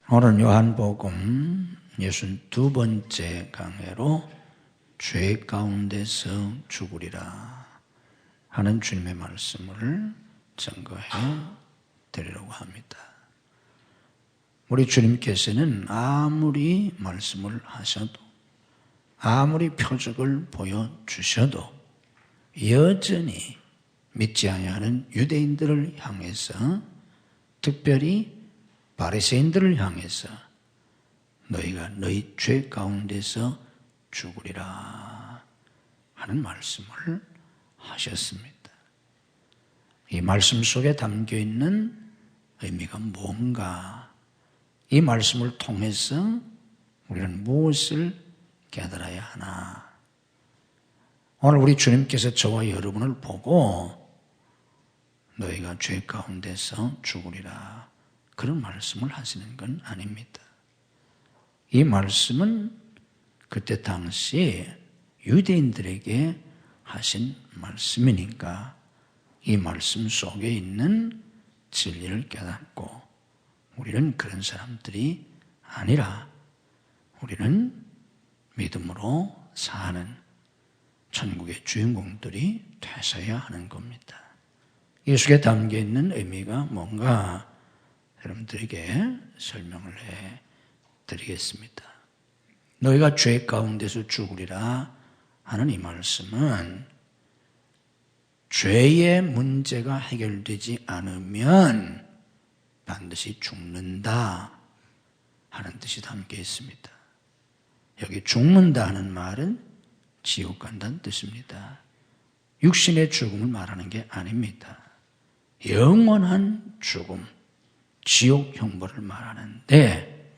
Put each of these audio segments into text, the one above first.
오늘 요한복음 62번째 강해로 죄 가운데서 죽으리라 하는 주님의 말씀을 증거해 드리려고 합니다. 우리 주님께서는 아무리 말씀을 하셔도 아무리 표적을 보여주셔도 여전히 믿지 아니하는 유대인들을 향해서, 특별히 바리새인들을 향해서 너희가 너희 죄 가운데서 죽으리라 하는 말씀을 하셨습니다. 이 말씀 속에 담겨있는 의미가 뭔가, 이 말씀을 통해서 우리는 무엇을 깨달아야 하나. 오늘 우리 주님께서 저와 여러분을 보고 너희가 죄 가운데서 죽으리라 그런 말씀을 하시는 건 아닙니다. 이 말씀은 그때 당시 유대인들에게 하신 말씀이니까 이 말씀 속에 있는 진리를 깨닫고 우리는 그런 사람들이 아니라 우리는 믿음으로 사는 천국의 주인공들이 되셔야 하는 겁니다. 이 속에 담겨있는 의미가 뭔가 여러분들에게 설명을 해 드리겠습니다. 너희가 죄 가운데서 죽으리라 하는 이 말씀은 죄의 문제가 해결되지 않으면 반드시 죽는다 하는 뜻이 담겨 있습니다. 여기 죽는다 하는 말은 지옥 간다는 뜻입니다. 육신의 죽음을 말하는 게 아닙니다. 영원한 죽음, 지옥 형벌을 말하는데,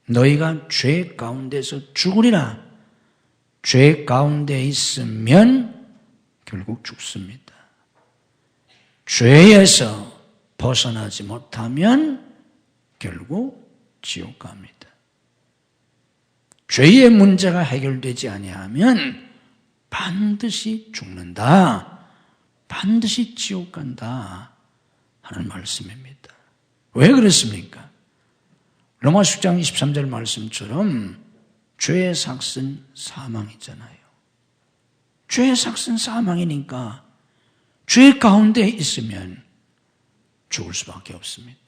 너희가 죄 가운데서 죽으리라. 죄 가운데 있으면 결국 죽습니다. 죄에서 벗어나지 못하면 결국 지옥 갑니다. 죄의 문제가 해결되지 아니하면 반드시 죽는다, 반드시 지옥 간다 하는 말씀입니다. 왜 그렇습니까? 로마서 10장 23절 말씀처럼 죄의 삭은 사망이잖아요. 죄의 삭은 사망이니까 죄 가운데 있으면 죽을 수밖에 없습니다.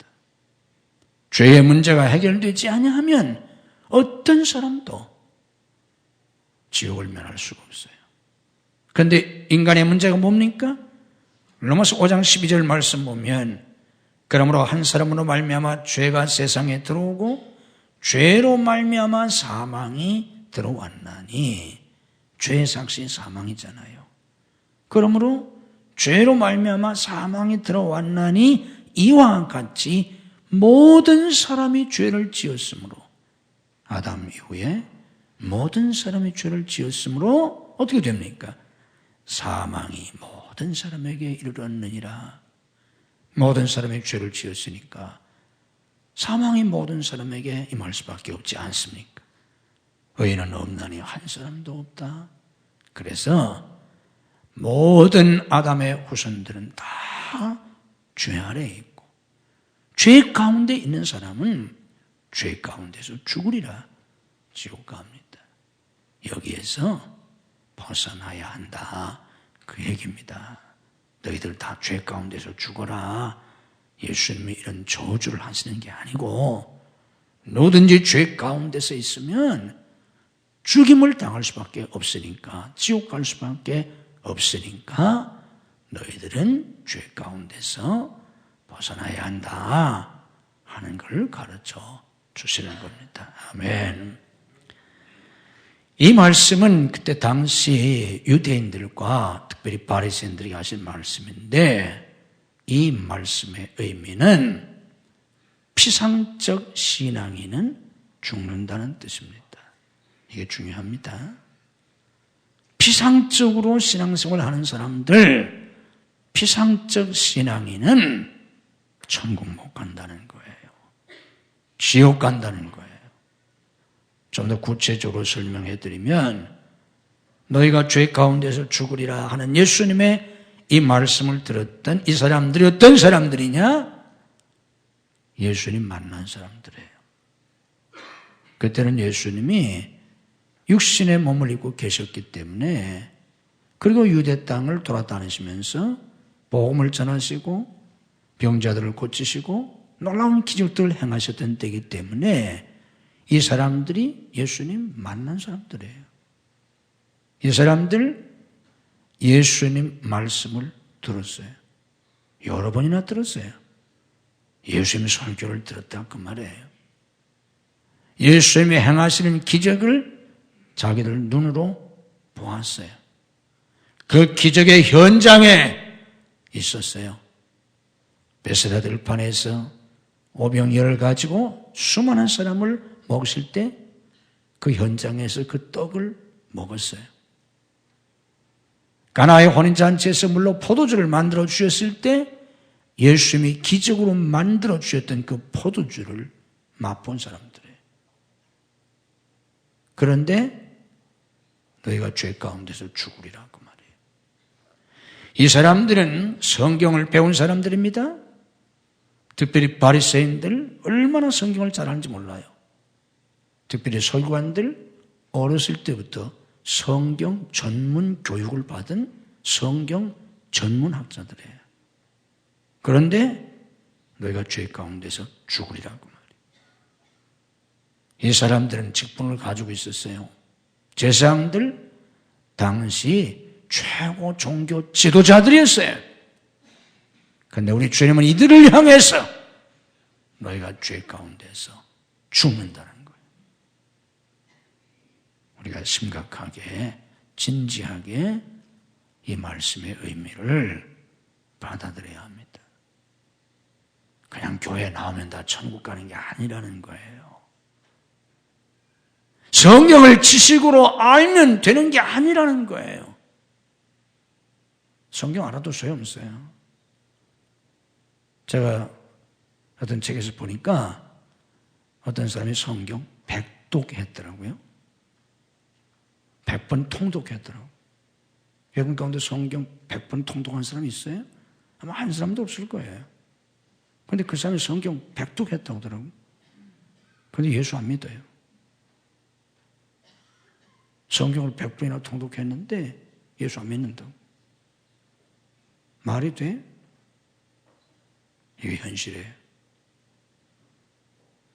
죄의 문제가 해결되지 아니하면 어떤 사람도 지옥을 면할 수가 없어요. 그런데 인간의 문제가 뭡니까? 로마서 5장 12절 말씀 보면, 그러므로 한 사람으로 말미암아 죄가 세상에 들어오고 죄로 말미암아 사망이 들어왔나니, 죄의 삭이 사망이잖아요. 그러므로 죄로 말미암아 사망이 들어왔나니 이와 같이 모든 사람이 죄를 지었으므로, 아담 이후에 모든 사람이 죄를 지었으므로 어떻게 됩니까? 사망이 모든 사람에게 이르렀느니라. 모든 사람이 죄를 지었으니까 사망이 모든 사람에게 임할 수밖에 없지 않습니까? 의인은 없나니 한 사람도 없다. 그래서 모든 아담의 후손들은 다 죄 아래에 있고, 죄 가운데 있는 사람은 죄 가운데서 죽으리라, 지옥 갑니다. 여기에서 벗어나야 한다, 그 얘기입니다. 너희들 다 죄 가운데서 죽어라, 예수님이 이런 저주를 하시는 게 아니고, 누구든지 죄 가운데서 있으면 죽임을 당할 수밖에 없으니까, 지옥 갈 수밖에 없으니까 너희들은 죄 가운데서 벗어나야 한다 하는 걸 가르쳐 주시는 겁니다. 아멘. 이 말씀은 그때 당시 유대인들과 특별히 바리새인들이 하신 말씀인데, 이 말씀의 의미는 피상적 신앙인은 죽는다는 뜻입니다. 이게 중요합니다. 피상적으로 신앙생활을 하는 사람들, 피상적 신앙인은 천국 못 간다는 거예요. 지옥 간다는 거예요. 좀 더 구체적으로 설명해 드리면, 너희가 죄 가운데서 죽으리라 하는 예수님의 이 말씀을 들었던 이 사람들이 어떤 사람들이냐? 예수님 만난 사람들이에요. 그때는 예수님이 육신의 몸을 입고 계셨기 때문에, 그리고 유대 땅을 돌아다니시면서 복음을 전하시고 병자들을 고치시고 놀라운 기적들을 행하셨던 때이기 때문에 이 사람들이 예수님 만난 사람들이에요. 이 사람들 예수님 말씀을 들었어요. 여러 번이나 들었어요. 예수님의 설교를 들었다 그 말이에요. 예수님이 행하시는 기적을 자기들 눈으로 보았어요. 그 기적의 현장에 있었어요. 베세다 들판에서 오병이어를 가지고 수많은 사람을 먹이실 때 그 현장에서 그 떡을 먹었어요. 가나의 혼인잔치에서 물로 포도주를 만들어 주셨을 때 예수님이 기적으로 만들어 주셨던 그 포도주를 맛본 사람들이에요. 그런데 너희가 죄 가운데서 죽으리라 그 말이에요. 이 사람들은 성경을 배운 사람들입니다. 특별히 바리새인들 얼마나 성경을 잘하는지 몰라요. 특별히 서기관들 어렸을 때부터 성경 전문 교육을 받은 성경 전문 학자들이에요. 그런데 너희가 죄 가운데서 죽으리라고 말이에요. 이 사람들은 직분을 가지고 있었어요. 제사장들 당시 최고 종교 지도자들이었어요. 그런데 우리 주님은 이들을 향해서 너희가 죄 가운데서 죽는다는 거예요. 우리가 심각하게 진지하게 이 말씀의 의미를 받아들여야 합니다. 그냥 교회 나오면 다 천국 가는 게 아니라는 거예요. 성경을 지식으로 알면 되는 게 아니라는 거예요. 성경 알아도 소용없어요. 제가 어떤 책에서 보니까 어떤 사람이 성경 100독했더라고요. 100번 통독했더라고요. 여러분 가운데 성경 100번 통독한 사람이 있어요? 아마 한 사람도 없을 거예요. 그런데 그 사람이 성경 100독했다고 하더라고요. 그런데 예수 안 믿어요. 성경을 100번이나 통독했는데 예수 안 믿는다고. 말이 돼? 이게 현실이에요.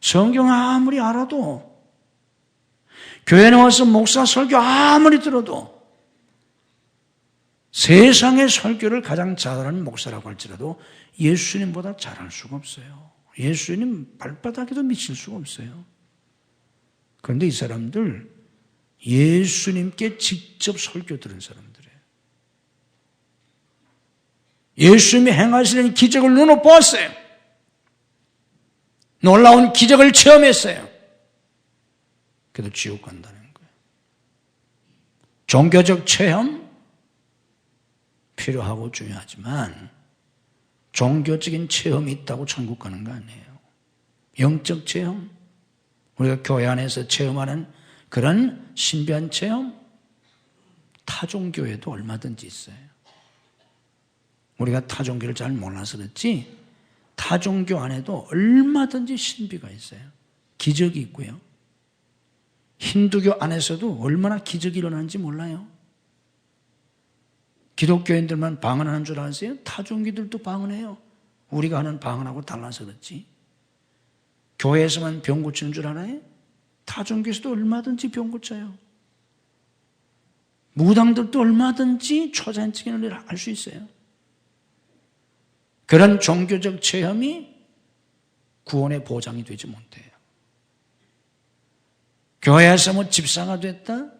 성경 아무리 알아도, 교회 나와서 목사 설교 아무리 들어도, 세상의 설교를 가장 잘하는 목사라고 할지라도 예수님보다 잘할 수가 없어요. 예수님 발바닥에도 미칠 수가 없어요. 그런데 이 사람들 예수님께 직접 설교 들은 사람들이에요. 예수님이 행하시는 기적을 눈으로 보았어요. 놀라운 기적을 체험했어요. 그래도 지옥 간다는 거예요. 종교적 체험 필요하고 중요하지만 종교적인 체험이 있다고 천국 가는 거 아니에요. 영적 체험, 우리가 교회 안에서 체험하는 그런 신비한 체험, 타종교에도 얼마든지 있어요. 우리가 타종교를 잘 몰라서 그렇지 타종교 안에도 얼마든지 신비가 있어요. 기적이 있고요. 힌두교 안에서도 얼마나 기적이 일어나는지 몰라요. 기독교인들만 방언하는 줄 아세요? 타종교들도 방언해요. 우리가 하는 방언하고 달라서 그렇지. 교회에서만 병 고치는 줄 알아요? 타종교에서도 얼마든지 병 고쳐요. 무당들도 얼마든지 초자연적인 일을 할 수 있어요. 그런 종교적 체험이 구원의 보장이 되지 못해요. 교회에서 뭐 집사가 됐다,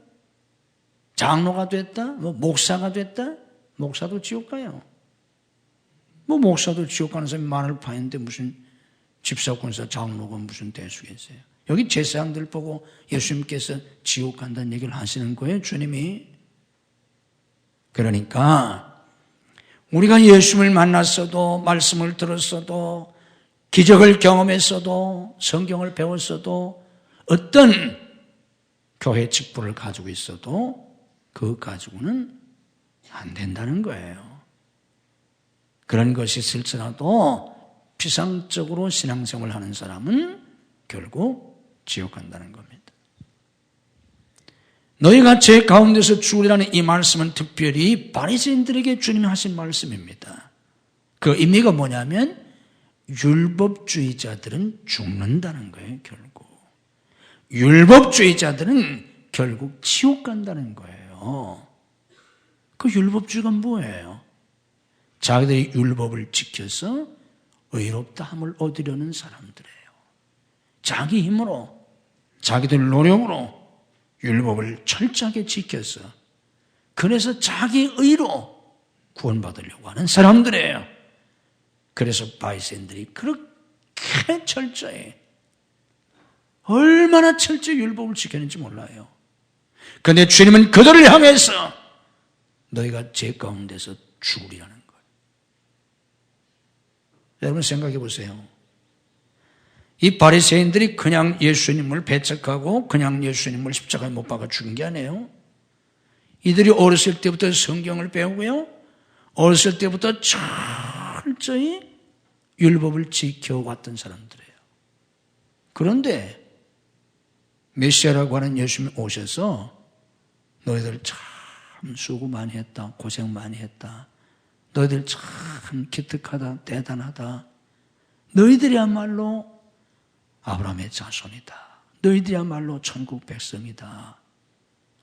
장로가 됐다, 뭐 목사가 됐다, 목사도 지옥 가요. 뭐 목사도 지옥 가는 사람이 많을 파인데 무슨 집사, 권사, 장로가 무슨 대수겠어요. 여기 제사장들 보고 예수님께서 지옥 간다는 얘기를 하시는 거예요, 주님이. 그러니까 우리가 예수님을 만났어도, 말씀을 들었어도, 기적을 경험했어도, 성경을 배웠어도, 어떤 교회 직분을 가지고 있어도 그거 가지고는 안 된다는 거예요. 그런 것이 있을지라도 피상적으로 신앙생활을 하는 사람은 결국 지옥 간다는 겁니다. 너희가 제 가운데서 죽으리라는 이 말씀은 특별히 바리새인들에게 주님이 하신 말씀입니다. 그 의미가 뭐냐면 율법주의자들은 죽는다는 거예요. 결국 율법주의자들은 결국 지옥 간다는 거예요. 그 율법주의가 뭐예요? 자기들이 율법을 지켜서 의롭다함을 얻으려는 사람들이에요. 자기 힘으로 자기들 노력으로 율법을 철저하게 지켜서 그래서 자기 의로 구원받으려고 하는 사람들이에요. 그래서 바리새인들이 그렇게 철저히 얼마나 철저히 율법을 지켰는지 몰라요. 그런데 주님은 그들을 향해서 너희가 제 가운데서 죽으리라는 거예요. 여러분 생각해 보세요. 이 바리새인들이 그냥 예수님을 배척하고 그냥 예수님을 십자가에 못 박아 죽인 게 아니에요. 이들이 어렸을 때부터 성경을 배우고요. 어렸을 때부터 철저히 율법을 지켜왔던 사람들이에요. 그런데 메시아라고 하는 예수님이 오셔서 너희들 참 수고 많이 했다. 고생 많이 했다. 너희들 참 기특하다. 대단하다. 너희들이야말로 아브라함의 자손이다. 너희들이야말로 천국 백성이다.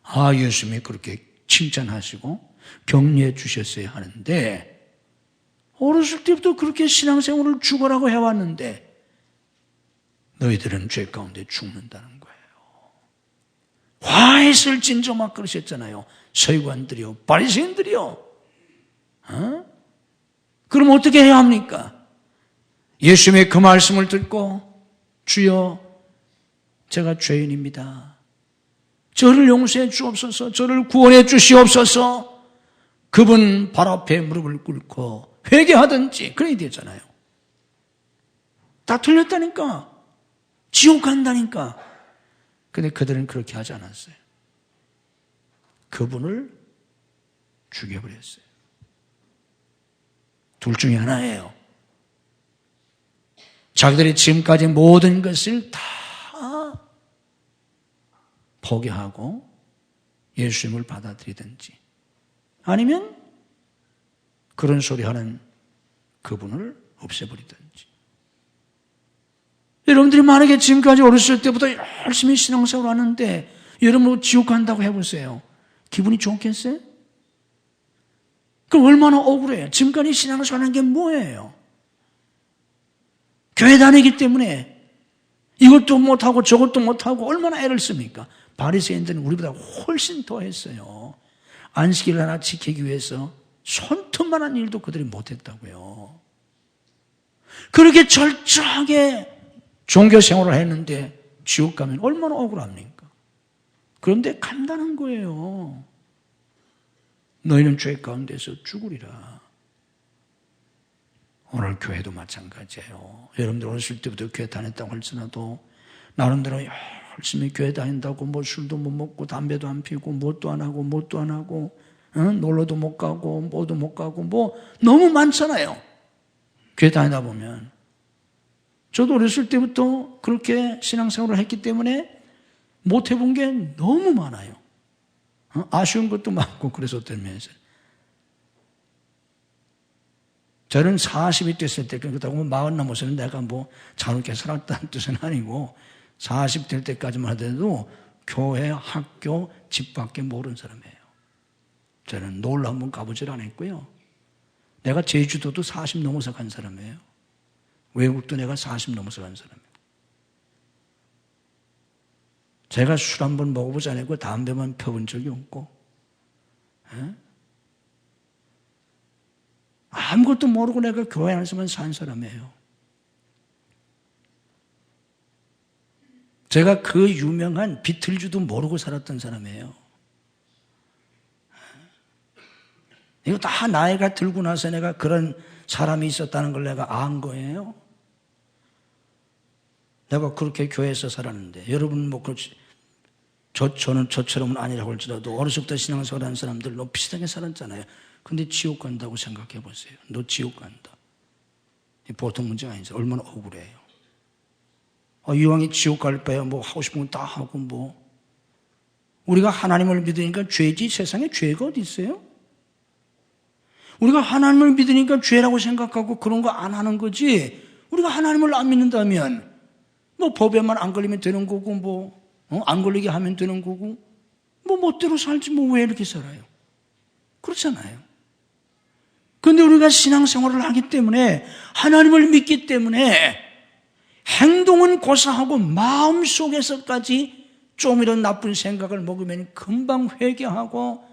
아, 예수님이 그렇게 칭찬하시고 격려해 주셨어야 하는데 어렸을 때부터 그렇게 신앙생활을 죽어라고 해왔는데 너희들은 죄 가운데 죽는다는 거예요. 화했을 진저 막 그러셨잖아요. 서기관들이요, 바리새인들이요. 그럼 어떻게 해야 합니까? 예수님의 그 말씀을 듣고 주여, 제가 죄인입니다. 저를 용서해 주옵소서. 저를 구원해 주시옵소서. 그분 발 앞에 무릎을 꿇고 회개하든지 그래야 되잖아요. 다 틀렸다니까. 지옥 간다니까. 근데 그들은 그렇게 하지 않았어요. 그분을 죽여버렸어요. 둘 중에 하나예요. 자기들이 지금까지 모든 것을 다 포기하고 예수님을 받아들이든지 아니면 그런 소리 하는 그분을 없애버리든지. 여러분들이 만약에 지금까지 어렸을 때부터 열심히 신앙생활을 하는데 여러분 지옥 간다고 해보세요. 기분이 좋겠어요? 그럼 얼마나 억울해요. 지금까지 신앙생활 하는 게 뭐예요? 교회 다니기 때문에 이것도 못하고 저것도 못하고 얼마나 애를 씁니까? 바리새인들은 우리보다 훨씬 더 했어요. 안식일을 하나 지키기 위해서 손톱만한 일도 그들이 못했다고요. 그렇게 철저하게 종교생활을 했는데 지옥 가면 얼마나 억울합니까? 그런데 간다는 거예요. 너희는 죄 가운데서 죽으리라. 오늘 교회도 마찬가지예요. 여러분들 어렸을 때부터 교회 다녔다고 할지라도 나름대로 열심히 교회 다닌다고 뭐 술도 못 먹고 담배도 안 피우고 뭣도 안 하고 뭣도 안 하고 놀러도 못 가고 뭐도 못 가고 뭐 너무 많잖아요. 교회 다니다 보면. 저도 어렸을 때부터 그렇게 신앙생활을 했기 때문에 못 해본 게 너무 많아요. 아쉬운 것도 많고 그래서 들면서. 저는 40이 됐을 때, 그렇다고 40 넘어서는 내가 뭐 자유롭게 살았다는 뜻은 아니고 40 될 때까지만 하더라도 교회, 학교, 집 밖에 모르는 사람이에요. 저는 놀러 한번 가보질 않았고요. 내가 제주도도 40 넘어서 간 사람이에요. 외국도 내가 40 넘어서 간 사람이에요. 제가 술 한번 먹어보지 않았고 담배만 펴본 적이 없고 아무것도 모르고 내가 교회 안에서만 산 사람이에요. 제가 그 유명한 비틀즈도 모르고 살았던 사람이에요. 이거 다 나이가 들고 나서 내가 그런 사람이 있었다는 걸 내가 안 거예요. 내가 그렇게 교회에서 살았는데 여러분 뭐 그렇지 저는 저처럼은 아니라고 할지라도 어렸을 때 신앙생활 하는 사람들 너무 비슷하게 살았잖아요. 근데 지옥 간다고 생각해 보세요. 너 지옥 간다. 보통 문제가 아니죠. 얼마나 억울해요. 이왕에 지옥 갈 바에 뭐 하고 싶은 건 다 하고 뭐. 우리가 하나님을 믿으니까 죄지 세상에 죄가 어디 있어요? 우리가 하나님을 믿으니까 죄라고 생각하고 그런 거 안 하는 거지. 우리가 하나님을 안 믿는다면 뭐 법에만 안 걸리면 되는 거고 뭐 안 걸리게 하면 되는 거고 뭐 멋대로 살지 뭐 왜 이렇게 살아요? 그렇잖아요. 그런데 우리가 신앙생활을 하기 때문에 하나님을 믿기 때문에 행동은 고사하고 마음속에서까지 좀 이런 나쁜 생각을 먹으면 금방 회개하고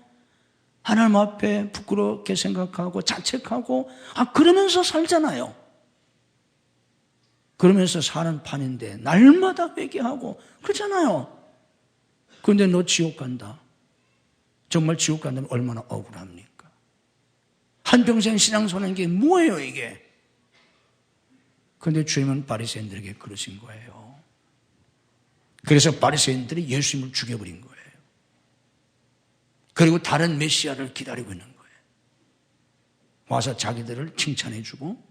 하나님 앞에 부끄럽게 생각하고 자책하고 그러면서 살잖아요. 그러면서 사는 판인데 날마다 회개하고 그러잖아요. 그런데 너 지옥 간다. 정말 지옥 간다면 얼마나 억울합니까? 한평생 신앙생활한 게 뭐예요 이게? 그런데 주님은 바리새인들에게 그러신 거예요. 그래서 바리새인들이 예수님을 죽여버린 거예요. 그리고 다른 메시아를 기다리고 있는 거예요. 와서 자기들을 칭찬해주고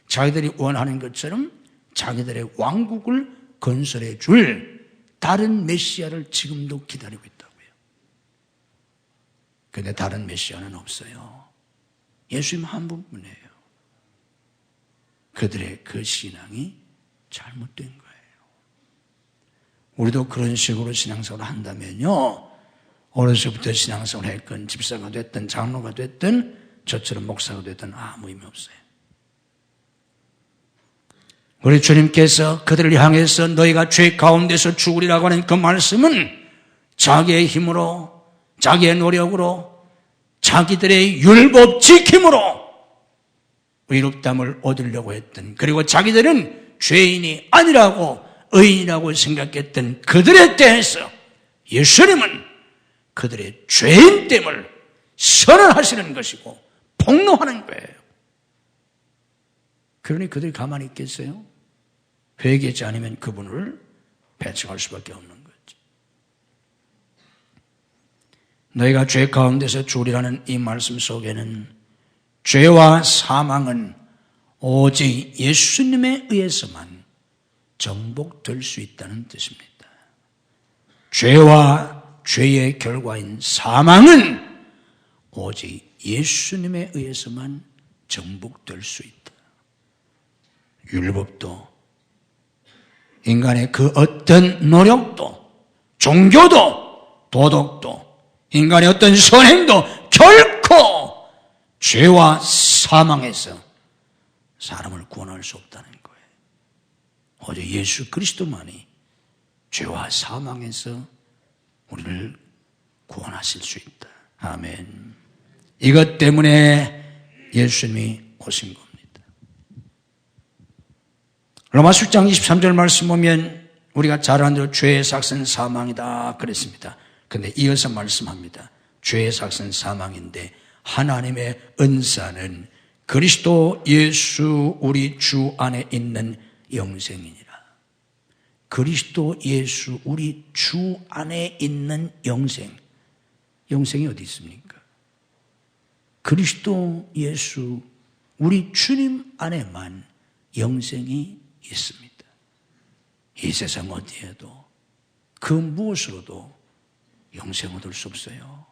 자기들이 원하는 것처럼 자기들의 왕국을 건설해 줄 다른 메시아를 지금도 기다리고 있다고요. 그런데 다른 메시아는 없어요. 예수님 한 분뿐이에요. 그들의 그 신앙이 잘못된 거예요. 우리도 그런 식으로 신앙생활을 한다면요, 어려서부터 신앙생활을 했건 집사가 됐든 장로가 됐든 저처럼 목사가 됐든 아무 의미 없어요. 우리 주님께서 그들을 향해서 너희가 죄 가운데서 죽으리라고 하는 그 말씀은 자기의 힘으로, 자기의 노력으로, 자기들의 율법 지킴으로 의롭다함을 얻으려고 했던, 그리고 자기들은 죄인이 아니라고 의인이라고 생각했던 그들에 대해서 예수님은 그들의 죄인됨을 선언하시는 것이고 폭로하는 거예요. 그러니 그들이 가만히 있겠어요? 회개하지 않으면 그분을 배척할 수밖에 없는 거죠. 너희가 죄 가운데서 죽으리라는 이 말씀 속에는 죄와 사망은 오직 예수님에 의해서만 정복될 수 있다는 뜻입니다. 죄와 죄의 결과인 사망은 오직 예수님에 의해서만 정복될 수 있다. 율법도 인간의 그 어떤 노력도 종교도 도덕도 인간의 어떤 선행도 결코 죄와 사망에서 사람을 구원할 수 없다는 거예요. 오직 예수 그리스도만이 죄와 사망에서 우리를 구원하실 수 있다. 아멘. 이것 때문에 예수님이 오신 겁니다. 로마서 6장 23절 말씀 보면 우리가 잘 아는 대로 죄의 삭은 사망이다 그랬습니다. 그런데 이어서 말씀합니다. 죄의 삭은 사망인데 하나님의 은사는 그리스도 예수 우리 주 안에 있는 영생이니라. 그리스도 예수 우리 주 안에 있는 영생. 영생이 어디 있습니까? 그리스도 예수 우리 주님 안에만 영생이 있습니다. 이 세상 어디에도 그 무엇으로도 영생 얻을 수 없어요.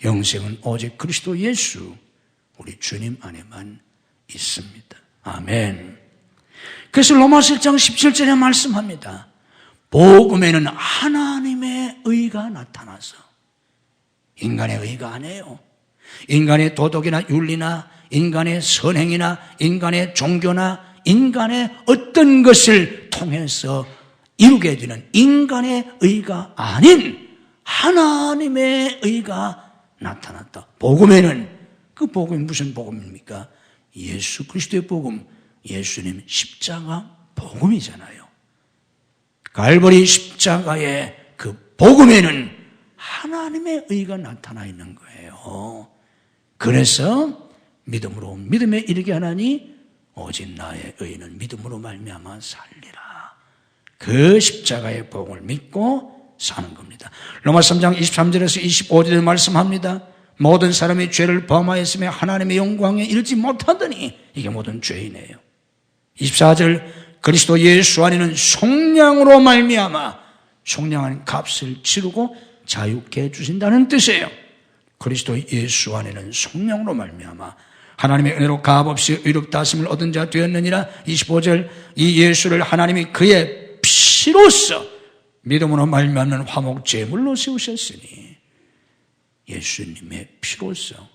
영생은 오직 그리스도 예수 우리 주님 안에만 있습니다. 아멘. 그래서 로마서 1장 17절에 말씀합니다. 복음에는 하나님의 의가 나타나서, 인간의 의가 아니에요. 인간의 도덕이나 윤리나 인간의 선행이나 인간의 종교나 인간의 어떤 것을 통해서 이루게 되는 인간의 의가 아닌 하나님의 의가 나타났다. 복음에는, 그 복음이 무슨 복음입니까? 예수 그리스도의 복음, 예수님 십자가 복음이잖아요. 갈보리 십자가의 그 복음에는 하나님의 의가 나타나 있는 거예요. 그래서 믿음으로 믿음에 이르게 하나니 오직 나의 의는 믿음으로 말미암아 살리라. 그 십자가의 복음을 믿고 사는 겁니다. 로마서 3장 23절에서 25절에 말씀합니다. 모든 사람이 죄를 범하였으며 하나님의 영광에 이르지 못하더니 이게 모든 죄이네요. 24절 그리스도 예수 안에는 속량으로 말미암아 속량한 값을 치르고 자유케 해주신다는 뜻이에요. 그리스도 예수 안에는 속량으로 말미암아 하나님의 은혜로 값없이 의롭다 하심을 얻은 자 되었느니라. 25절, 이 예수를 하나님이 그의 피로써 믿음으로 말미암는 화목 제물로 세우셨으니, 예수님의 피로써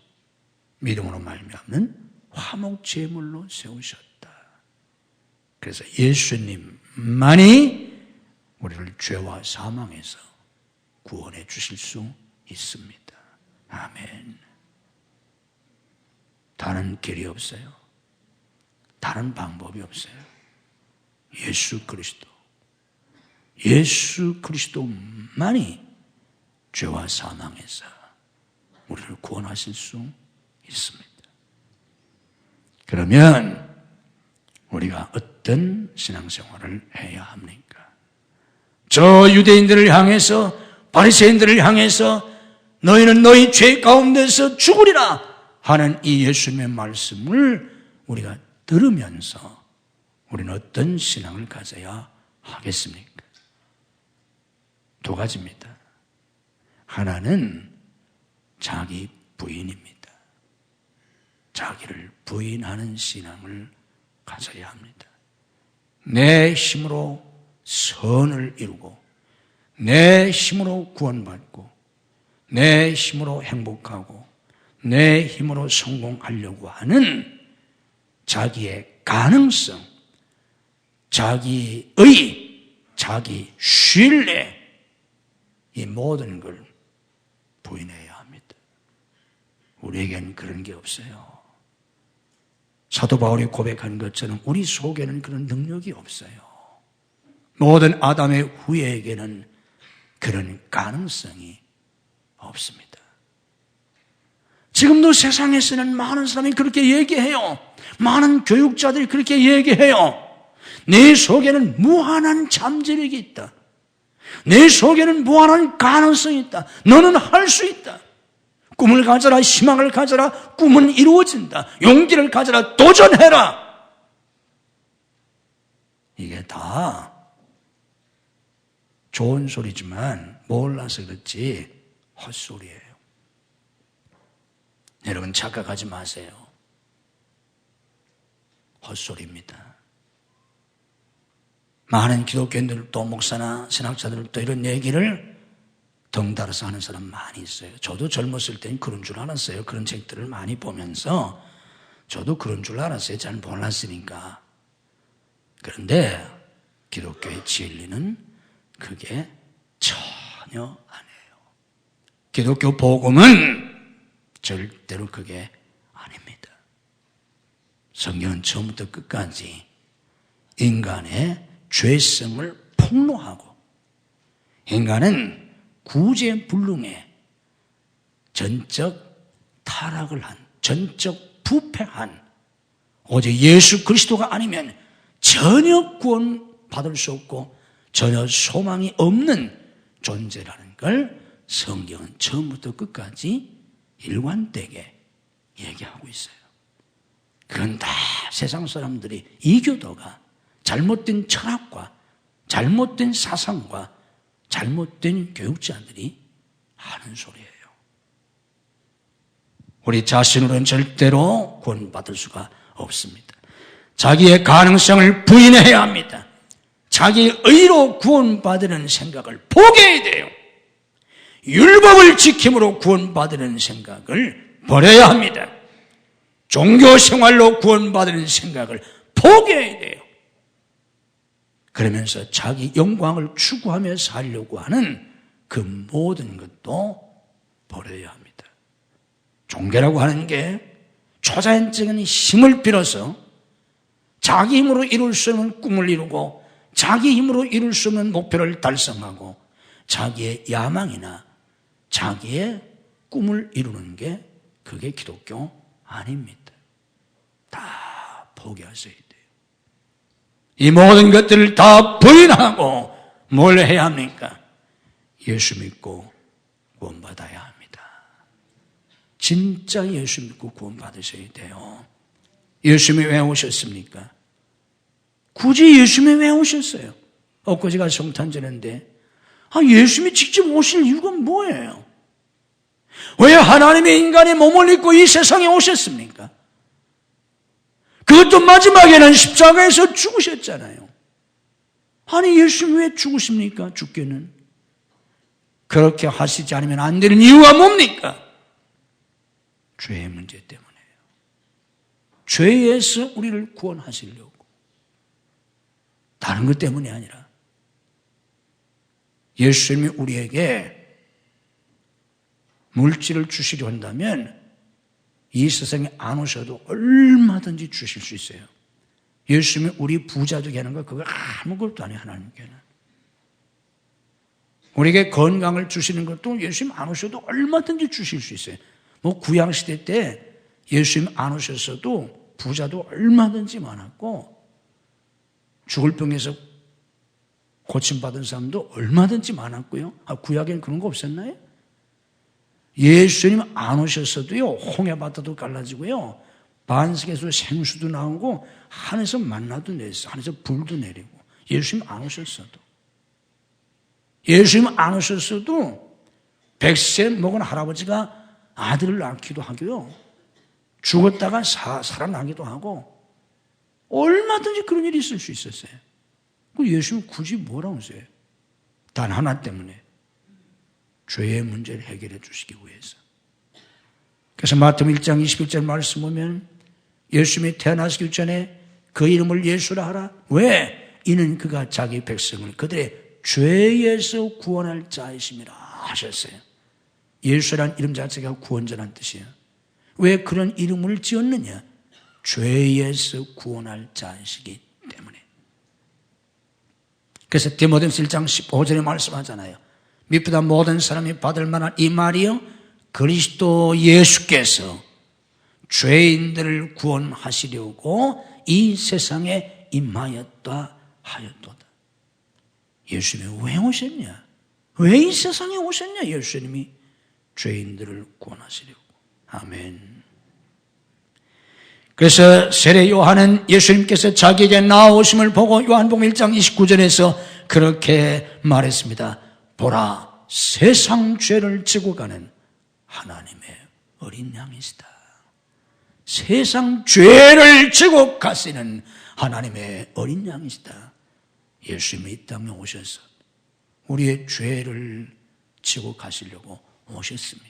믿음으로 말미암는 화목 제물로 세우셨다. 그래서 예수님만이 우리를 죄와 사망에서 구원해 주실 수 있습니다. 아멘. 다른 길이 없어요. 다른 방법이 없어요. 예수 그리스도만이 죄와 사망에서 우리를 구원하실 수 있습니다. 그러면 우리가 어떤 신앙생활을 해야 합니까? 저 유대인들을 향해서, 바리새인들을 향해서 너희는 너희 죄 가운데서 죽으리라 하는 이 예수님의 말씀을 우리가 들으면서 우리는 어떤 신앙을 가져야 하겠습니까? 두 가지입니다. 하나는 자기 부인입니다. 자기를 부인하는 신앙을 가져야 합니다. 내 힘으로 선을 이루고, 내 힘으로 구원받고, 내 힘으로 행복하고, 내 힘으로 성공하려고 하는 자기의 가능성, 자기의, 자기 신뢰, 이 모든 걸 부인해야 합니다. 우리에겐 그런 게 없어요. 사도 바울이 고백한 것처럼 우리 속에는 그런 능력이 없어요. 모든 아담의 후예에게는 그런 가능성이 없습니다. 지금도 세상에서는 많은 사람이 그렇게 얘기해요. 많은 교육자들이 그렇게 얘기해요. 내 속에는 무한한 잠재력이 있다. 내 속에는 무한한 가능성이 있다. 너는 할 수 있다. 꿈을 가져라, 희망을 가져라, 꿈은 이루어진다. 용기를 가져라, 도전해라. 이게 다 좋은 소리지만 몰라서 그렇지 헛소리예요. 여러분 착각하지 마세요. 헛소리입니다. 많은 기독교인들도, 목사나 신학자들도 이런 얘기를 덩달아서 하는 사람 많이 있어요. 저도 젊었을 때는 그런 줄 알았어요. 그런 책들을 많이 보면서 저도 그런 줄 알았어요. 잘 몰랐으니까. 그런데 기독교의 진리는 그게 전혀 아니에요. 기독교 복음은 절대로 그게 아닙니다. 성경은 처음부터 끝까지 인간의 죄성을 폭로하고, 인간은 구제불능의 전적 타락을 한, 전적 부패한, 오직 예수 그리스도가 아니면 전혀 구원받을 수 없고 전혀 소망이 없는 존재라는 걸 성경은 처음부터 끝까지 일관되게 얘기하고 있어요. 그건 다 세상 사람들이, 이교도가 잘못된 철학과 잘못된 사상과 잘못된 교육자들이 하는 소리예요. 우리 자신으로는 절대로 구원받을 수가 없습니다. 자기의 가능성을 부인해야 합니다. 자기 의로 구원받으는 생각을 포기해야 돼요. 율법을 지킴으로 구원받으는 생각을 버려야 합니다. 종교 생활로 구원받으는 생각을 포기해야 돼요. 그러면서 자기 영광을 추구하며 살려고 하는 그 모든 것도 버려야 합니다. 종교라고 하는 게 초자연적인 힘을 빌어서 자기 힘으로 이룰 수 없는 꿈을 이루고, 자기 힘으로 이룰 수 없는 목표를 달성하고, 자기의 야망이나 자기의 꿈을 이루는 게 그게 기독교 아닙니다. 다 포기하셔야 돼요. 이 모든 것들을 다 부인하고 뭘 해야 합니까? 예수 믿고 구원받아야 합니다. 진짜 예수 믿고 구원받으셔야 돼요. 예수님이 왜 오셨습니까? 굳이 예수님이 왜 오셨어요? 엊그제가 성탄절인데 예수님이 직접 오실 이유가 뭐예요? 왜 하나님의 인간의 몸을 입고 이 세상에 오셨습니까? 그것도 마지막에는 십자가에서 죽으셨잖아요. 아니 예수님 왜 죽으십니까? 죽게는. 그렇게 하시지 않으면 안 되는 이유가 뭡니까? 죄의 문제 때문이에요. 죄에서 우리를 구원하시려고. 다른 것 때문이 아니라 예수님이 우리에게 물질을 주시려 한다면 이 세상에 안 오셔도 얼마든지 주실 수 있어요. 예수님이 우리 부자 되게 하는 거 그거 아무것도 아니에요. 하나님께는. 우리에게 건강을 주시는 것도 예수님 안 오셔도 얼마든지 주실 수 있어요. 구약시대 때 예수님 안 오셨어도 부자도 얼마든지 많았고 죽을 병에서 고침받은 사람도 얼마든지 많았고요. 구약에는 그런 거 없었나요? 예수님 안 오셨어도요, 홍해바다도 갈라지고요, 반석에서 생수도 나오고, 하늘에서 만나도 내렸어요. 하늘에서 불도 내리고. 예수님 안 오셨어도. 예수님 안 오셨어도 100세 먹은 할아버지가 아들을 낳기도 하고요, 죽었다가 살아나기도 하고, 얼마든지 그런 일이 있을 수 있었어요. 예수님 굳이 뭐라고 하세요? 단 하나 때문에. 죄의 문제를 해결해 주시기 위해서. 그래서 마태복음 1장 21절 말씀 보면 예수님이 태어나시기 전에 그 이름을 예수라 하라. 왜? 이는 그가 자기 백성을 그들의 죄에서 구원할 자이심이라 하셨어요. 예수란 이름 자체가 구원자란 뜻이에요. 왜 그런 이름을 지었느냐? 죄에서 구원할 자이시기 때문에. 그래서 디모데후서 1장 15절에 말씀하잖아요. 미쁘다 모든 사람이 받을 만한 이 말이요, 그리스도 예수께서 죄인들을 구원하시려고 이 세상에 임하였다 하였도다. 예수님이 왜 오셨냐? 왜 이 세상에 오셨냐? 예수님이 죄인들을 구원하시려고. 아멘. 그래서 세례 요한은 예수님께서 자기에게 나오심을 보고 요한복음 1장 29절에서 그렇게 말했습니다. 보라, 세상 죄를 지고 가는 하나님의 어린 양이시다. 세상 죄를 지고 가시는 하나님의 어린 양이시다. 예수님이 이 땅에 오셔서 우리의 죄를 지고 가시려고 오셨습니다.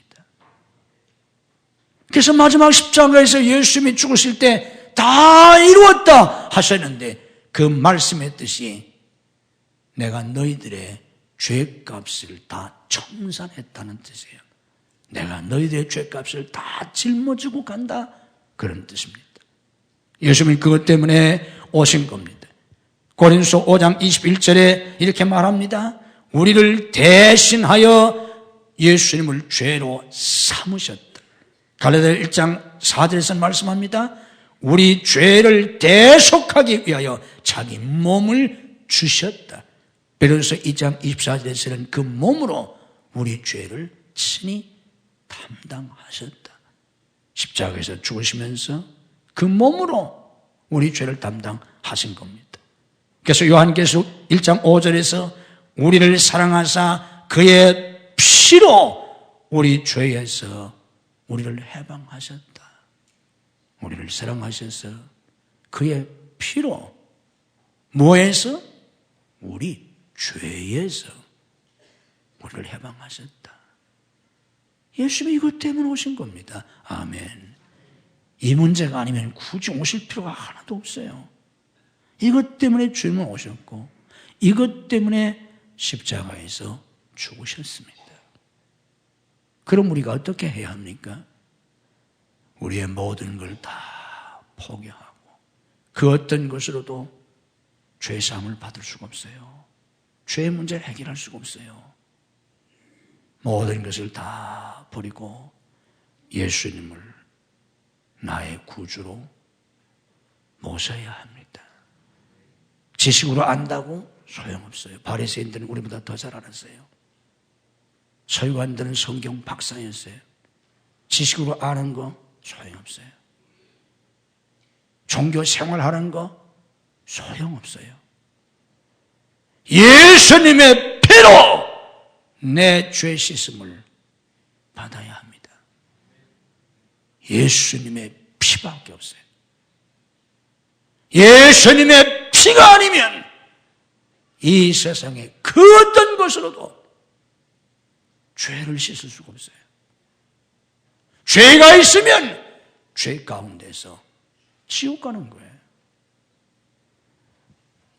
그래서 마지막 십자가에서 예수님이 죽으실 때 다 이루었다 하셨는데 그 말씀의 뜻이 내가 너희들의 죄값을 다 청산했다는 뜻이에요. 내가 너희들의 죄값을 다 짊어지고 간다, 그런 뜻입니다. 예수님은 그것 때문에 오신 겁니다. 고린도서 5장 21절에 이렇게 말합니다. 우리를 대신하여 예수님을 죄로 삼으셨다. 갈라디아 1장 4절에서 말씀합니다. 우리 죄를 대속하기 위하여 자기 몸을 주셨다. 베드로서 2장 24절에서는 그 몸으로 우리 죄를 친히 담당하셨다. 십자가에서 죽으시면서 그 몸으로 우리 죄를 담당하신 겁니다. 그래서 요한계시록 1장 5절에서 우리를 사랑하사 그의 피로 우리 죄에서 우리를 해방하셨다. 우리를 사랑하셔서 그의 피로 뭐에서? 우리 죄에서 우리를 해방하셨다. 예수님이 이것 때문에 오신 겁니다. 아멘. 이 문제가 아니면 굳이 오실 필요가 하나도 없어요. 이것 때문에 주님은 오셨고 이것 때문에 십자가에서 죽으셨습니다. 그럼 우리가 어떻게 해야 합니까? 우리의 모든 걸 다 포기하고 그 어떤 것으로도 죄사함을 받을 수가 없어요. 죄의 문제를 해결할 수가 없어요. 모든 것을 다 버리고 예수님을 나의 구주로 모셔야 합니다. 지식으로 안다고 소용없어요. 바리새인들은 우리보다 더 잘 알았어요. 서기관들은 성경 박사였어요. 지식으로 아는 거 소용없어요. 종교 생활하는 거 소용없어요. 예수님의 피로 내 죄 씻음을 받아야 합니다. 예수님의 피밖에 없어요. 예수님의 피가 아니면 이 세상에 그 어떤 것으로도 죄를 씻을 수가 없어요. 죄가 있으면 죄 가운데서 지옥 가는 거예요.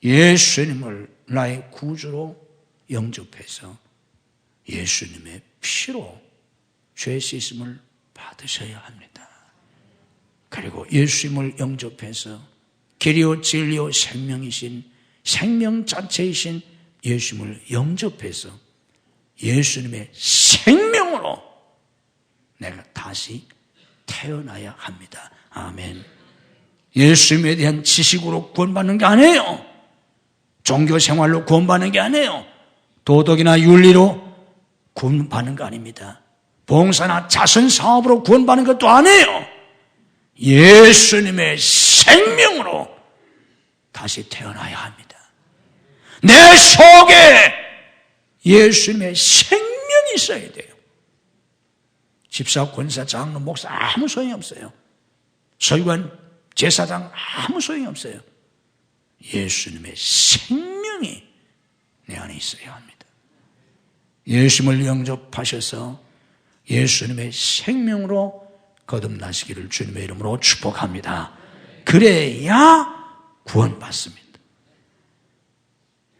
예수님을 나의 구주로 영접해서 예수님의 피로 죄 씻음을 받으셔야 합니다. 그리고 예수님을 영접해서 길이요 진리요 생명이신 생명 자체이신 예수님을 영접해서 예수님의 생명으로 내가 다시 태어나야 합니다. 아멘. 예수님에 대한 지식으로 구원받는 게 아니에요. 종교 생활로 구원받는 게 아니에요. 도덕이나 윤리로 구원받는 거 아닙니다. 봉사나 자선 사업으로 구원받는 것도 아니에요. 예수님의 생명으로 다시 태어나야 합니다. 내 속에 예수님의 생명이 있어야 돼요. 집사, 권사, 장로, 목사 아무 소용이 없어요. 서기관, 제사장 아무 소용이 없어요. 예수님의 생명이 내 안에 있어야 합니다. 예수님을 영접하셔서 예수님의 생명으로 거듭나시기를 주님의 이름으로 축복합니다. 그래야 구원받습니다.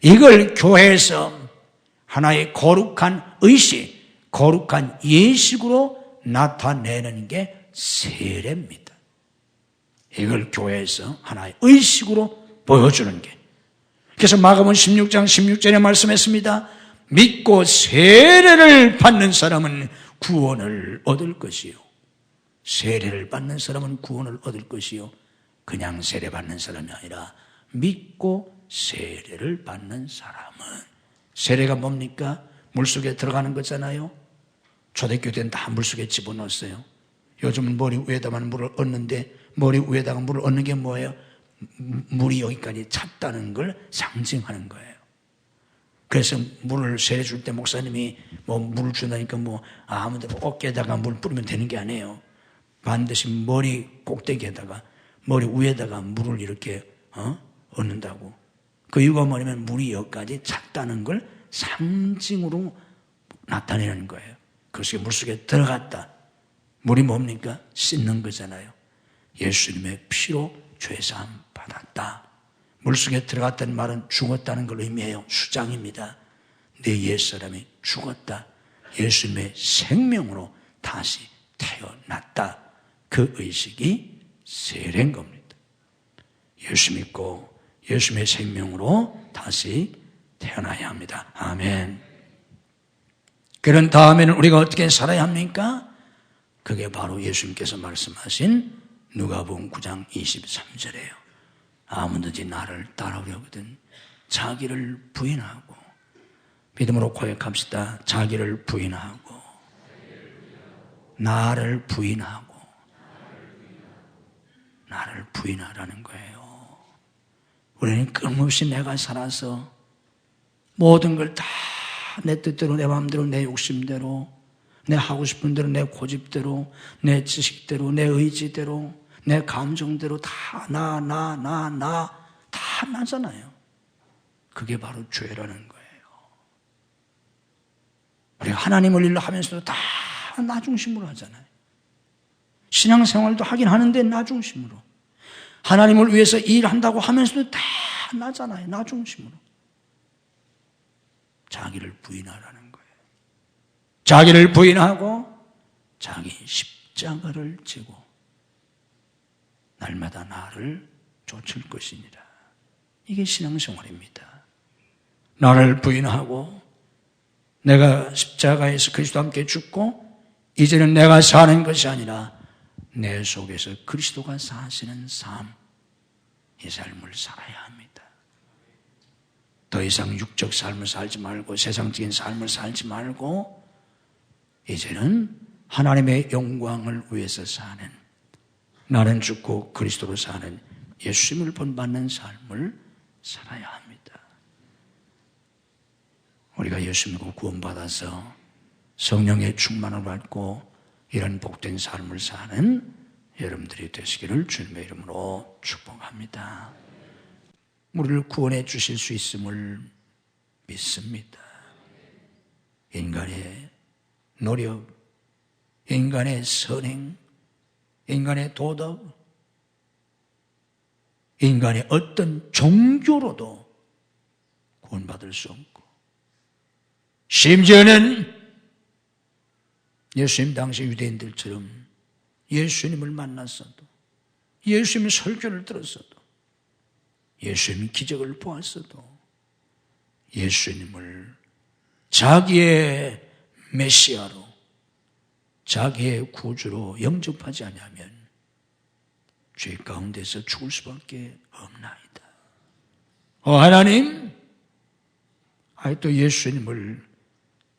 이걸 교회에서 하나의 거룩한 의식, 거룩한 예식으로 나타내는 게 세례입니다. 이걸 교회에서 하나의 의식으로 보여주는 게. 그래서 마가복음 16장 16절에 말씀했습니다. 믿고 세례를 받는 사람은 구원을 얻을 것이요. 세례를 받는 사람은 구원을 얻을 것이요. 그냥 세례 받는 사람이 아니라 믿고 세례를 받는 사람은. 세례가 뭡니까? 물속에 들어가는 거잖아요. 초대교회 때는 다 물속에 집어넣었어요. 요즘은 머리 위에다만 물을 얻는데 머리 위에다가 물을 얻는 게 뭐예요? 물이 여기까지 찼다는 걸 상징하는 거예요. 그래서 물을 세례 줄 때 목사님이 물을 준다니까 아무데나 어깨에다가 물 뿌리면 되는 게 아니에요. 반드시 머리 꼭대기에다가 머리 위에다가 물을 이렇게 얻는다고. 그 이유가 뭐냐면 물이 여기까지 찼다는 걸 상징으로 나타내는 거예요. 그래서 물속에 들어갔다. 물이 뭡니까? 씻는 거잖아요. 예수님의 피로 죄사함 받았다. 물속에 들어갔다는 말은 죽었다는 걸 의미해요. 수장입니다. 내 옛사람이 죽었다. 예수님의 생명으로 다시 태어났다. 그 의식이 세례인 겁니다. 예수 믿고 예수님의 생명으로 다시 태어나야 합니다. 아멘. 그런 다음에는 우리가 어떻게 살아야 합니까? 그게 바로 예수님께서 말씀하신 누가복음 9장 23절이에요. 아무든지 나를 따라오려거든 자기를 부인하고, 믿음으로 고백합시다. 자기를 부인하고 나를 부인하고 나를 부인하라는 거예요. 우리는 끊임없이 내가 살아서 모든 걸 다 내 뜻대로, 내 마음대로, 내 욕심대로, 내 하고 싶은 대로, 내 고집대로, 내 지식대로, 내 의지대로, 내 감정대로 다 나 다 나잖아요. 그게 바로 죄라는 거예요. 우리가 하나님을 일로 하면서도 다 나 중심으로 하잖아요. 신앙생활도 하긴 하는데 나 중심으로. 하나님을 위해서 일한다고 하면서도 다 나잖아요. 나 중심으로. 자기를 부인하라는 거예요. 자기를 부인하고 자기 십자가를 지고 날마다 나를 쫓을 것이니라. 이게 신앙생활입니다. 나를 부인하고 내가 십자가에서 그리스도와 함께 죽고 이제는 내가 사는 것이 아니라 내 속에서 그리스도가 사시는 삶, 이 삶을 살아야 합니다. 더 이상 육적 삶을 살지 말고 세상적인 삶을 살지 말고 이제는 하나님의 영광을 위해서 사는, 나는 죽고 그리스도로 사는 예수님을 본받는 삶을 살아야 합니다. 우리가 예수님을 구원받아서 성령의 충만을 받고 이런 복된 삶을 사는 여러분들이 되시기를 주님의 이름으로 축복합니다. 우리를 구원해 주실 수 있음을 믿습니다. 인간의 노력, 인간의 선행, 인간의 도덕, 인간의 어떤 종교로도 구원받을 수 없고, 심지어는 예수님 당시 유대인들처럼 예수님을 만났어도, 예수님 설교를 들었어도, 예수님 기적을 보았어도 예수님을 자기의 메시아로, 자기의 구주로 영접하지 않으면 죄 가운데서 죽을 수밖에 없나이다. 하나님, 아직도 예수님을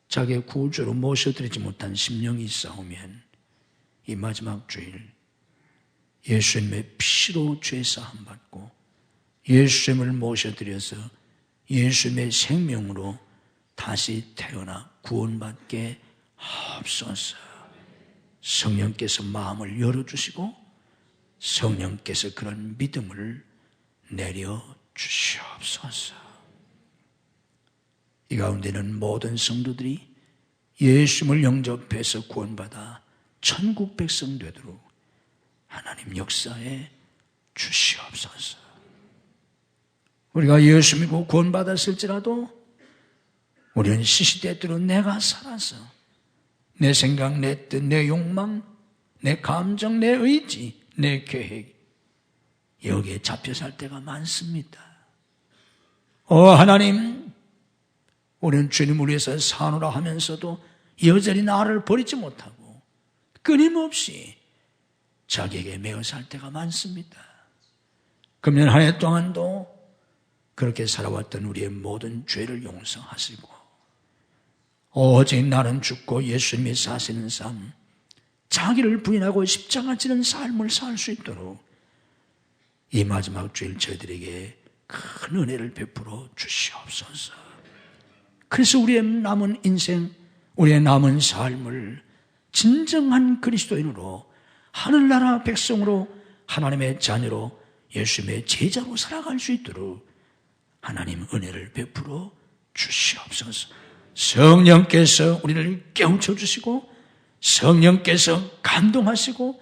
자기의 구주로 모셔드리지 못한 심령이 있사오면 이 마지막 주일 예수님의 피로 죄사함 받고 예수님을 모셔드려서 예수님의 생명으로 다시 태어나 구원받게 하옵소서. 성령께서 마음을 열어주시고 성령께서 그런 믿음을 내려주시옵소서. 이 가운데는 모든 성도들이 예수님을 영접해서 구원받아 천국 백성 되도록 하나님 역사에 주시옵소서. 우리가 예수 믿고 구원받았을지라도 우리는 시시때때로 내가 살아서 내 생각, 내 뜻, 내 욕망, 내 감정, 내 의지, 내 계획 여기에 잡혀 살 때가 많습니다. 하나님, 우리는 주님을 위해서 사노라 하면서도 여전히 나를 버리지 못하고 끊임없이 자기에게 매어 살 때가 많습니다. 금년 한 해 동안도 그렇게 살아왔던 우리의 모든 죄를 용서하시고 오직 나는 죽고 예수님이 사시는 삶, 자기를 부인하고 십자가 지는 삶을 살 수 있도록 이 마지막 주일 저희들에게 큰 은혜를 베풀어 주시옵소서. 그래서 우리의 남은 인생, 우리의 남은 삶을 진정한 그리스도인으로 하늘나라 백성으로 하나님의 자녀로 예수님의 제자로 살아갈 수 있도록 하나님 은혜를 베풀어 주시옵소서. 성령께서 우리를 깨우쳐 주시고 성령께서 감동하시고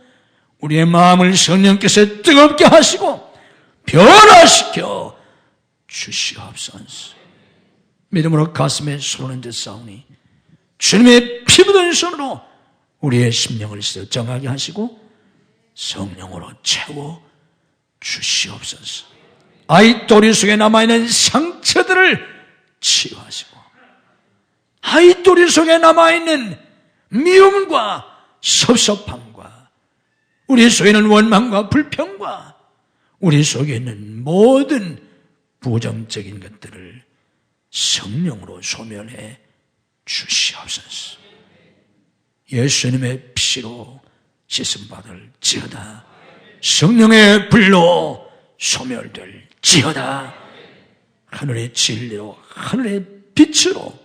우리의 마음을 성령께서 뜨겁게 하시고 변화시켜 주시옵소서. 믿음으로 가슴에 손을 얹어 싸우니 주님의 피 묻은 손으로 우리의 심령을 정하게 하시고 성령으로 채워 주시옵소서. 아이토리 속에 남아있는 상처들을 치유하시고 아이토리 속에 남아있는 미움과 섭섭함과 우리 속에 있는 원망과 불평과 우리 속에 있는 모든 부정적인 것들을 성령으로 소멸해 주시옵소서. 예수님의 피로 씻음받을 지어다. 성령의 불로 소멸될 지어다. 하늘의 진리로 하늘의 빛으로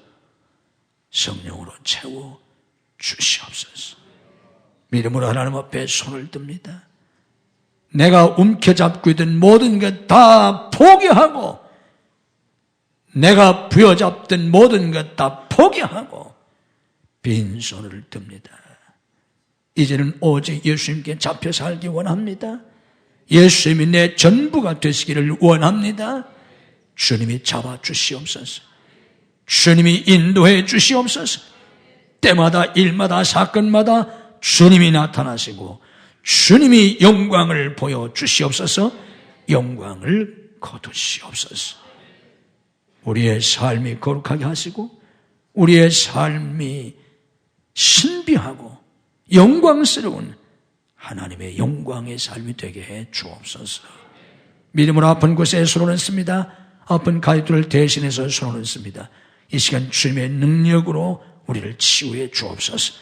성령으로 채워 주시옵소서. 믿음으로 하나님 앞에 손을 듭니다. 내가 움켜잡고 있던 모든 것 다 포기하고 내가 부여잡던 모든 것 다 포기하고 빈손을 듭니다. 이제는 오직 예수님께 잡혀 살기 원합니다. 예수님이 내 전부가 되시기를 원합니다. 주님이 잡아주시옵소서. 주님이 인도해 주시옵소서. 때마다 일마다 사건마다 주님이 나타나시고 주님이 영광을 보여주시옵소서. 영광을 거두시옵소서. 우리의 삶이 거룩하게 하시고 우리의 삶이 신비하고 영광스러운 하나님의 영광의 삶이 되게 해 주옵소서. 믿음으로 아픈 곳에 손을 얹습니다. 아픈 가족들을 대신해서 손을 얹습니다. 이 시간 주님의 능력으로 우리를 치유해 주옵소서.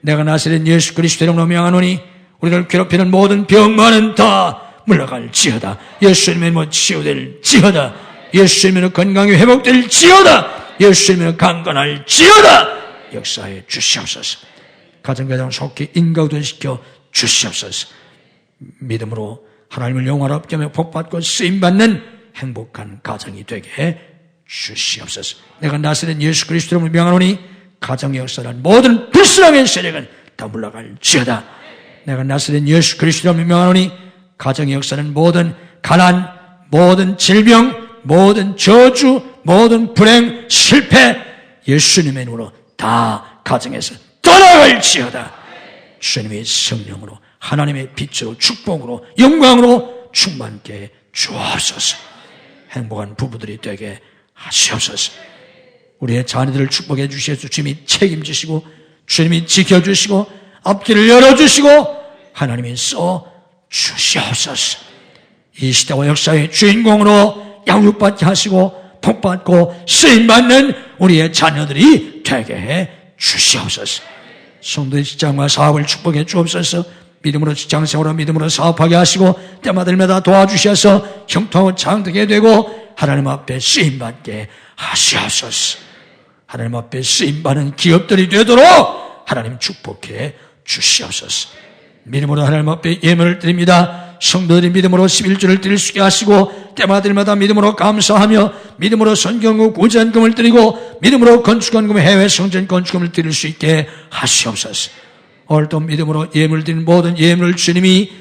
내가 나사렛 예수 그리스도 이름으로 명하노니 우리를 괴롭히는 모든 병만은 다 물러갈지어다. 예수님의 뭐 치유될지어다. 예수님의 건강이 회복될지어다. 예수님의 강건할지어다. 역사에 주시옵소서. 가정가정 속히 인가우전시켜 주시옵소서. 믿음으로 하나님을 영화롭게 하며 복받고 쓰임받는 행복한 가정이 되게 해 주시옵소서. 내가 나사렛 예수 그리스도로 명하노니 가정의 역사란 모든 불순함의 세력은 다 물러갈지어다. 내가 나사렛 예수 그리스도로 명하노니 가정의 역사는 모든 가난, 모든 질병, 모든 저주, 모든 불행, 실패 예수님의 이름으로 다 가정에서 떠나갈지어다. 주님의 성령으로 하나님의 빛으로 축복으로 영광으로 충만케 주옵소서. 행복한 부부들이 되게 하시옵소서. 우리의 자녀들을 축복해 주셔서 주님이 책임지시고 주님이 지켜주시고 앞길을 열어주시고 하나님이 써 주시옵소서. 이 시대와 역사의 주인공으로 양육받게 하시고 복받고 쓰임받는 우리의 자녀들이 되게 해 주시옵소서. 성도의 직장과 사업을 축복해 주옵소서. 믿음으로 직장생활로 믿음으로 사업하게 하시고 때마다 도와주셔서 형통하고 장되게 되고 하나님 앞에 쓰임받게 하시옵소서. 하나님 앞에 쓰임받는 기업들이 되도록 하나님 축복해 주시옵소서. 믿음으로 하나님 앞에 예물을 드립니다. 성도들이 믿음으로 11조를 드릴 수 있게 하시고 때마다 믿음으로 감사하며 믿음으로 선경금 구제한금을 드리고 믿음으로 건축원금 해외 성전 건축금을 드릴 수 있게 하시옵소서. 오늘도 믿음으로 예물 드린 모든 예물을 주님이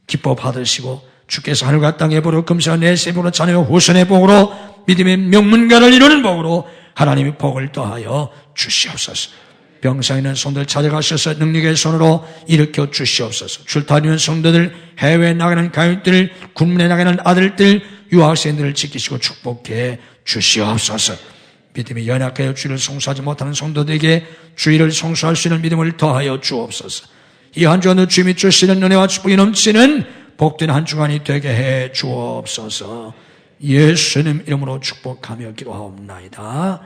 기뻐 받으시고 주께서 하늘과 땅의 복으로 금세와 내세 복으로 자녀와 후손의 복으로 믿음의 명문가를 이루는 복으로 하나님의 복을 더하여 주시옵소서. 병상에 있는 성도들 찾아가셔서 능력의 손으로 일으켜 주시옵소서. 출타하는 성도들, 해외에 나가는 가족들, 군문에 나가는 아들들, 유학생들을 지키시고 축복해 주시옵소서. 믿음이 연약하여 주를 송수하지 못하는 성도들에게 주의를 송수할 수 있는 믿음을 더하여 주옵소서. 이 한 주간도 주님이 주시는 은혜와 축복이 넘치는 복된 한 주간이 되게 해 주옵소서. 예수님 이름으로 축복하며 기도하옵나이다.